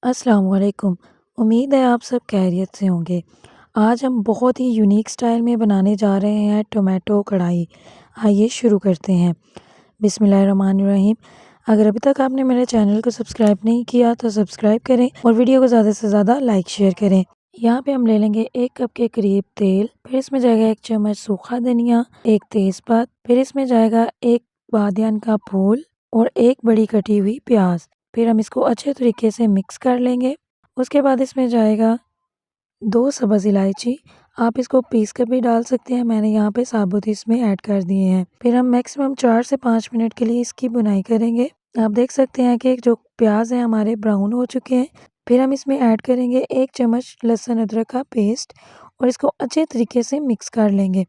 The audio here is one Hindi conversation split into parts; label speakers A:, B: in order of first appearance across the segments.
A: अस्सलामुअलैकुम। उम्मीद है आप सब खैरियत से होंगे। आज हम बहुत ही यूनिक स्टाइल में बनाने जा रहे हैं टोमेटो कढ़ाई। आइए शुरू करते हैं। बिस्मिल्लाहिर्रहमानिर्रहीम। अगर अभी तक आपने मेरे चैनल को सब्सक्राइब नहीं किया तो सब्सक्राइब करें और वीडियो को ज़्यादा से ज़्यादा लाइक शेयर करें। यहाँ पे हम ले लेंगे 1 कप के करीब तेल, फिर इसमें जाएगा 1 चम्मच सूखा धनिया, 1 तेज़पात, फिर इसमें जाएगा 1 बादियान का फूल और 1 बड़ी कटी हुई प्याज। फिर हम इसको अच्छे तरीके से मिक्स कर लेंगे। उसके बाद इसमें जाएगा 2 सब्ज़ इलायची, आप इसको पीस कर भी डाल सकते हैं, मैंने यहाँ पे साबुत इसमें ऐड कर दिए हैं। फिर हम मैक्सिमम 4 से 5 मिनट के लिए इसकी भुनाई करेंगे। आप देख सकते हैं कि जो प्याज है हमारे ब्राउन हो चुके हैं। फिर हम इसमें ऐड करेंगे 1 चम्मच लहसुन अदरक का पेस्ट और इसको अच्छे तरीके से मिक्स कर लेंगे।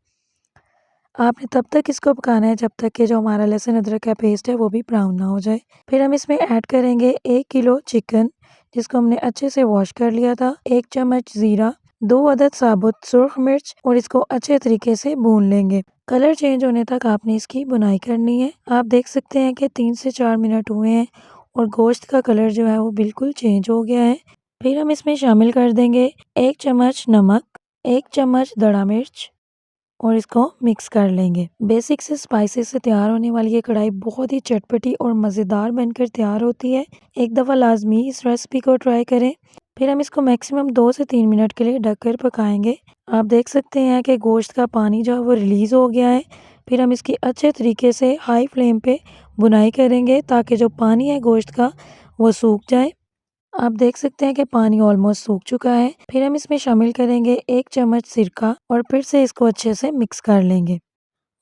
A: आपने तब तक इसको पकाना है जब तक कि जो हमारा लहसुन अदरक का पेस्ट है वो भी ब्राउन ना हो जाए। फिर हम इसमें ऐड करेंगे 1 किलो चिकन जिसको हमने अच्छे से वॉश कर लिया था, 1 चम्मच ज़ीरा, 2 अदद साबुत सुर्ख मिर्च और इसको अच्छे तरीके से भून लेंगे। कलर चेंज होने तक आपने इसकी भुनाई करनी है। आप देख सकते हैं कि 3 से 4 मिनट हुए हैं और गोश्त का कलर जो है वो बिल्कुल चेंज हो गया है। फिर हम इसमें शामिल कर देंगे 1 चम्मच नमक, 1 चम्मच दड़ा मिर्च और इसको मिक्स कर लेंगे। बेसिक से स्पाइसेस से तैयार होने वाली ये कढ़ाई बहुत ही चटपटी और मज़ेदार बनकर तैयार होती है। एक दफ़ा लाजमी इस रेसिपी को ट्राई करें। फिर हम इसको मैक्सिमम 2 से 3 मिनट के लिए ढककर पकाएंगे। आप देख सकते हैं कि गोश्त का पानी जो है वो रिलीज़ हो गया है। फिर हम इसकी अच्छे तरीके से हाई फ्लेम पे भुनाई करेंगे ताकि जो पानी है गोश्त का वो सूख जाए। आप देख सकते हैं कि पानी ऑलमोस्ट सूख चुका है। फिर हम इसमें शामिल करेंगे 1 चम्मच सिरका और फिर से इसको अच्छे से मिक्स कर लेंगे।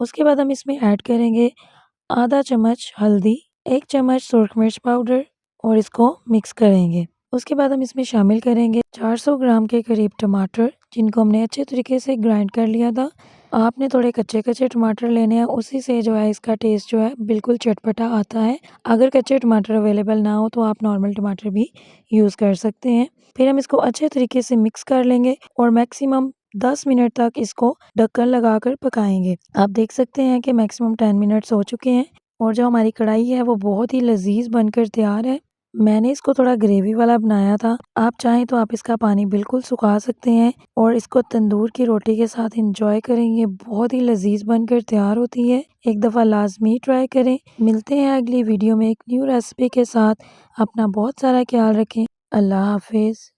A: उसके बाद हम इसमें ऐड करेंगे आधा चम्मच हल्दी, 1 चम्मच सुरख मिर्च पाउडर और इसको मिक्स करेंगे। उसके बाद हम इसमें शामिल करेंगे 400 ग्राम के करीब टमाटर जिनको हमने अच्छे तरीके से ग्राइंड कर लिया था। आपने थोड़े कच्चे कच्चे टमाटर लेने हैं, उसी से जो है इसका टेस्ट जो है बिल्कुल चटपटा आता है। अगर कच्चे टमाटर अवेलेबल ना हो तो आप नॉर्मल टमाटर भी यूज़ कर सकते हैं। फिर हम इसको अच्छे तरीके से मिक्स कर लेंगे और मैक्सिमम 10 मिनट तक इसको ढक्कन लगाकर पकाएंगे। आप देख सकते हैं कि मैक्सिमम 10 मिनट्स हो चुके हैं और जो हमारी कढ़ाई है वो बहुत ही लजीज बनकर तैयार है। मैंने इसको थोड़ा ग्रेवी वाला बनाया था। आप चाहें तो आप इसका पानी बिल्कुल सुखा सकते हैं और इसको तंदूर की रोटी के साथ इंजॉय करेंगे। बहुत ही लजीज बनकर तैयार होती है। एक दफ़ा लाजमी ट्राई करें। मिलते हैं अगली वीडियो में एक न्यू रेसिपी के साथ। अपना बहुत सारा ख्याल रखें। अल्लाह हाफिज़।